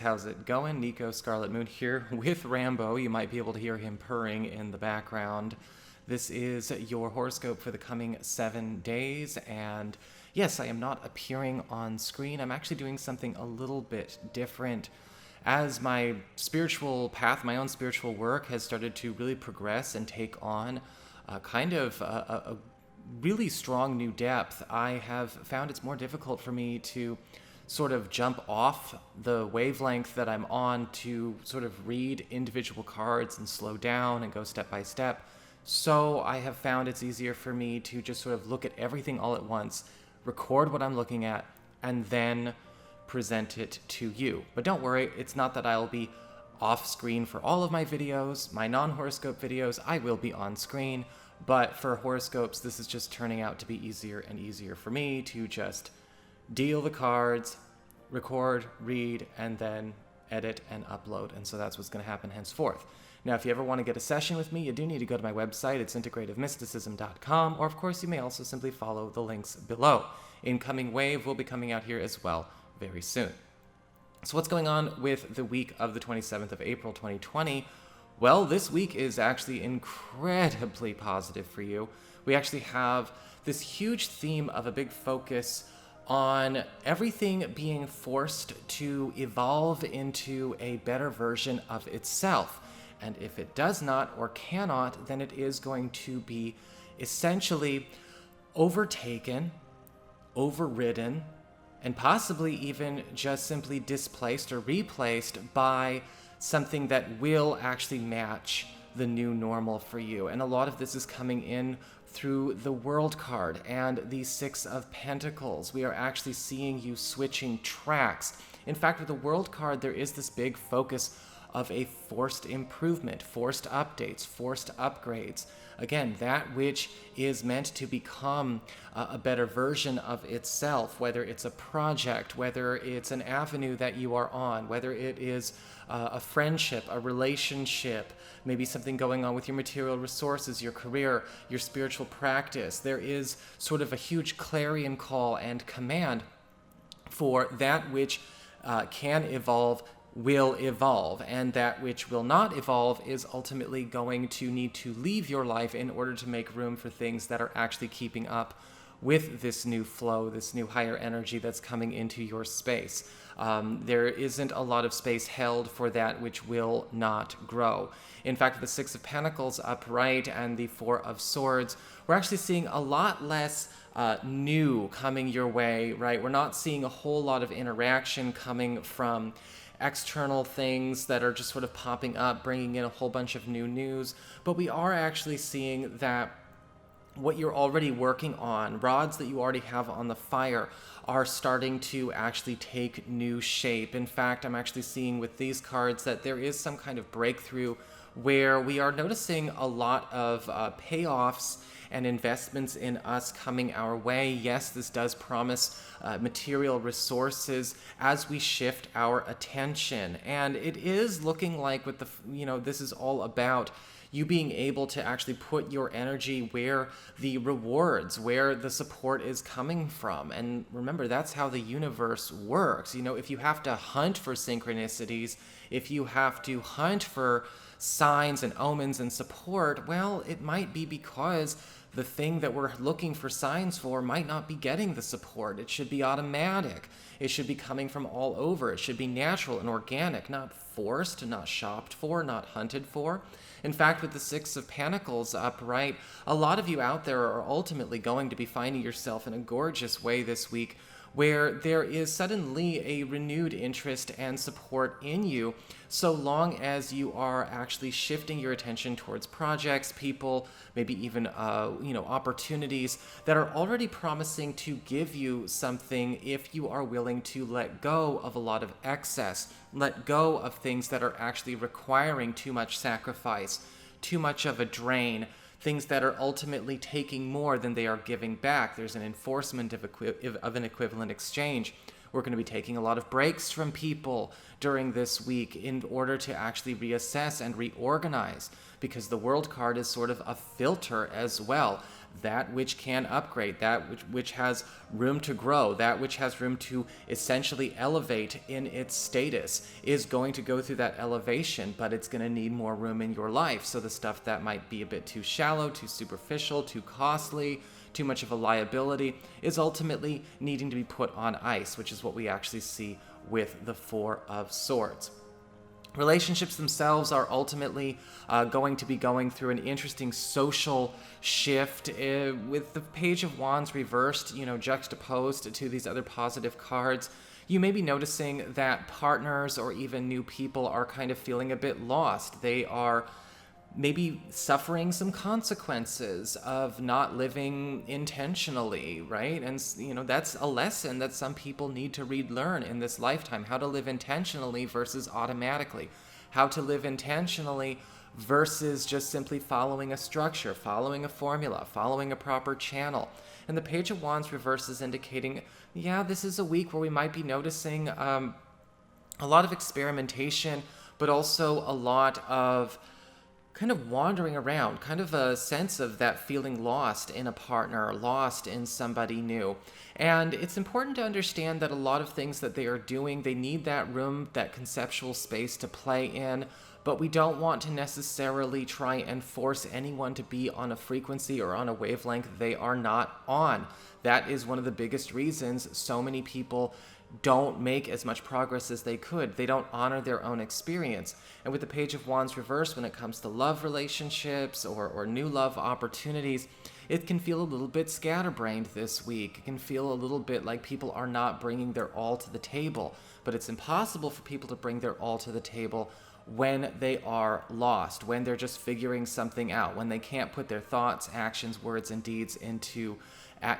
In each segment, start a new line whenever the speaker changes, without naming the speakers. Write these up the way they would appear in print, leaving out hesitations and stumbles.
how's it going? Nico, Scarlet Moon here with Rambo. You might be able to hear him purring in the background. This is your horoscope for the coming 7 days, and yes, I am not appearing on screen. I'm actually doing something a little bit different. As my spiritual path, my own spiritual work has started to really progress and take on a really strong new depth, I have found it's more difficult for me to sort of jump off the wavelength that I'm on to sort of read individual cards and slow down and go step by step. So I have found it's easier for me to just sort of look at everything all at once, record what I'm looking at, and then present it to you. But don't worry, it's not that I'll be off screen for all of my videos. My non-horoscope videos, I will be on screen. But for horoscopes, this is just turning out to be easier and easier for me to just deal the cards, record, read, and then edit and upload. And so that's what's going to happen henceforth. Now, if you ever want to get a session with me, you do need to go to my website. It's integrativemysticism.com. Or, of course, you may also simply follow the links below. Incoming Wave will be coming out here as well very soon. So what's going on with the week of the 27th of April, 2020? Well, this week is actually incredibly positive for you. We actually have this huge theme of a big focus on everything being forced to evolve into a better version of itself. And if it does not or cannot, then it is going to be essentially overtaken, overridden, and possibly even just simply displaced or replaced by something that will actually match the new normal for you. And a lot of this is coming in through the World card and the Six of Pentacles. We are actually seeing you switching tracks. In fact, with the World card, there is this big focus of a forced improvement, forced updates, forced upgrades. Again, that which is meant to become a better version of itself, whether it's a project, whether it's an avenue that you are on, whether it is a friendship, a relationship, maybe something going on with your material resources, your career, your spiritual practice. There is sort of a huge clarion call and command for that which can evolve, will evolve, and that which will not evolve is ultimately going to need to leave your life in order to make room for things that are actually keeping up with this new flow, this new higher energy that's coming into your space. There isn't a lot of space held for that which will not grow. In fact, with the Six of Pentacles upright and the Four of Swords, we're actually seeing a lot less new coming your way, right? We're not seeing a whole lot of interaction coming from external things that are just sort of popping up, bringing in a whole bunch of new news. But we are actually seeing that what you're already working on, rods that you already have on the fire, are starting to actually take new shape. In fact, I'm actually seeing with these cards that there is some kind of breakthrough where we are noticing a lot of payoffs and investments in us coming our way. Yes, this does promise material resources as we shift our attention. And it is looking like with the, this is all about you being able to actually put your energy where the rewards, where the support is coming from. And remember, that's how the universe works. If you have to hunt for synchronicities, if you have to hunt for signs and omens and support, well, it might be because the thing that we're looking for signs for might not be getting the support. It should be automatic. It should be coming from all over. It should be natural and organic, not forced, not shopped for, not hunted for. In fact, with the Six of Pentacles upright, a lot of you out there are ultimately going to be finding yourself in a gorgeous way this week where there is suddenly a renewed interest and support in you, so long as you are actually shifting your attention towards projects, people, maybe even opportunities that are already promising to give you something if you are willing to let go of a lot of excess, let go of things that are actually requiring too much sacrifice, too much of a drain, things that are ultimately taking more than they are giving back. There's an enforcement of an equivalent exchange. We're going to be taking a lot of breaks from people during this week in order to actually reassess and reorganize, because the World card is sort of a filter as well. that which can upgrade, that which has room to grow, that which has room to essentially elevate in its status is going to go through that elevation, but it's going to need more room in your life. So the stuff that might be a bit too shallow, too superficial, too costly, too much of a liability is ultimately needing to be put on ice, which is what we actually see with the Four of Swords. Relationships themselves are ultimately going to be going through an interesting social shift with the Page of Wands reversed, juxtaposed to these other positive cards. You may be noticing that partners or even new people are kind of feeling a bit lost. They are maybe suffering some consequences of not living intentionally, right? And, that's a lesson that some people need to relearn in this lifetime, how to live intentionally versus automatically, how to live intentionally versus just simply following a structure, following a formula, following a proper channel. And the Page of Wands reverse is indicating, this is a week where we might be noticing a lot of experimentation, but also a lot of kind of wandering around, kind of a sense of that feeling lost in a partner, lost in somebody new. And it's important to understand that a lot of things that they are doing, they need that room, that conceptual space to play in, but we don't want to necessarily try and force anyone to be on a frequency or on a wavelength they are not on. That is one of the biggest reasons so many people don't make as much progress as they could. They don't honor their own experience. And with the Page of Wands reversed, when it comes to love relationships or new love opportunities, it can feel a little bit scatterbrained this week. It can feel a little bit like people are not bringing their all to the table. But it's impossible for people to bring their all to the table when they are lost, when they're just figuring something out, when they can't put their thoughts, actions, words, and deeds into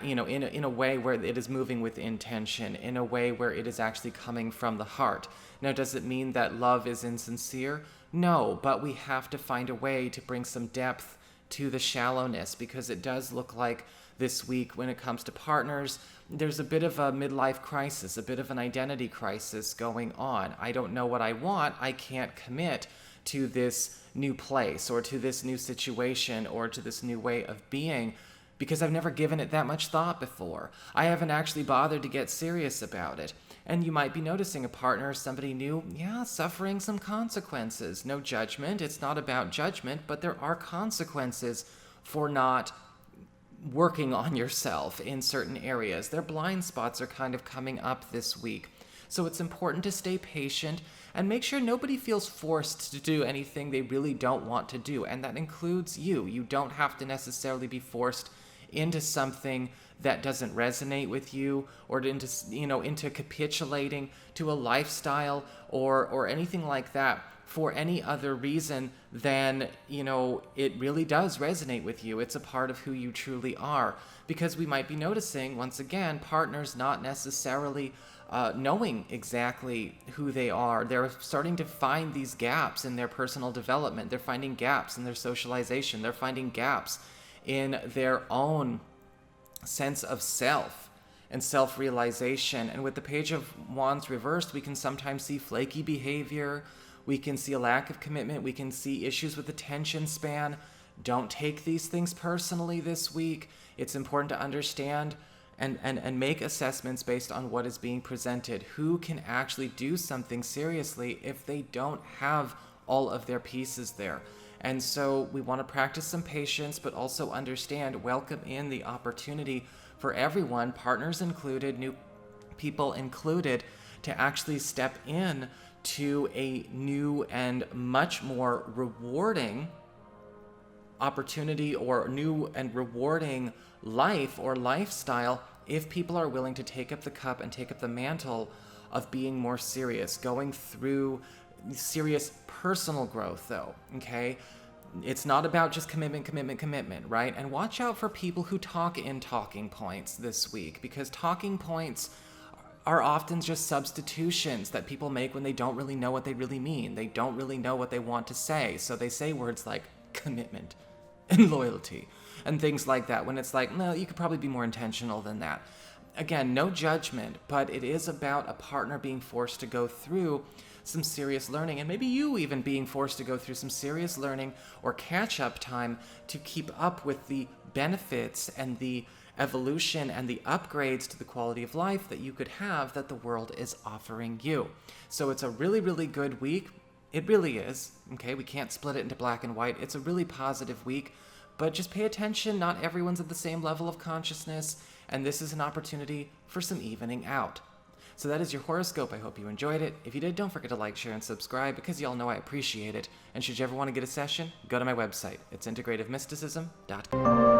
in a way where it is moving with intention, in a way where it is actually coming from the heart. Now, does it mean that love is insincere? No, but we have to find a way to bring some depth to the shallowness, because it does look like this week, when it comes to partners, there's a bit of a midlife crisis, a bit of an identity crisis going on. I don't know what I want. I can't commit to this new place or to this new situation or to this new way of being, because I've never given it that much thought before. I haven't actually bothered to get serious about it. And you might be noticing a partner, somebody new, suffering some consequences. No judgment. It's not about judgment, but there are consequences for not working on yourself in certain areas. Their blind spots are kind of coming up this week. So it's important to stay patient and make sure nobody feels forced to do anything they really don't want to do. And that includes you. You don't have to necessarily be forced into something that doesn't resonate with you, or into capitulating to a lifestyle or anything like that for any other reason than, it really does resonate with you. It's a part of who you truly are. Because we might be noticing, once again, partners not necessarily knowing exactly who they are. They're starting to find these gaps in their personal development. They're finding gaps in their socialization. They're finding gaps in their own sense of self and self-realization. And with the Page of Wands reversed, we can sometimes see flaky behavior. We can see a lack of commitment. We can see issues with attention span. Don't take these things personally this week. It's important to understand and make assessments based on what is being presented. Who can actually do something seriously if they don't have all of their pieces there? And so we want to practice some patience, but also understand, welcome in the opportunity for everyone, partners included, new people included, to actually step in to a new and much more rewarding opportunity or new and rewarding life or lifestyle if people are willing to take up the cup and take up the mantle of being more serious, going through serious personal growth, though, okay? It's not about just commitment, right? And watch out for people who talk in talking points this week, because talking points are often just substitutions that people make when they don't really know what they really mean. They don't really know what they want to say. So they say words like commitment and loyalty and things like that, when it's like, no, you could probably be more intentional than that. Again, no judgment, but it is about a partner being forced to go through some serious learning, and maybe you even being forced to go through some serious learning or catch-up time to keep up with the benefits and the evolution and the upgrades to the quality of life that you could have that the world is offering you. So it's a really, really good week. It really is. Okay, we can't split it into black and white. It's a really positive week, but just pay attention. Not everyone's at the same level of consciousness, and this is an opportunity for some evening out. So that is your horoscope. I hope you enjoyed it. If you did, don't forget to like, share, and subscribe because y'all know I appreciate it. And should you ever want to get a session, go to my website. It's integrativemysticism.com.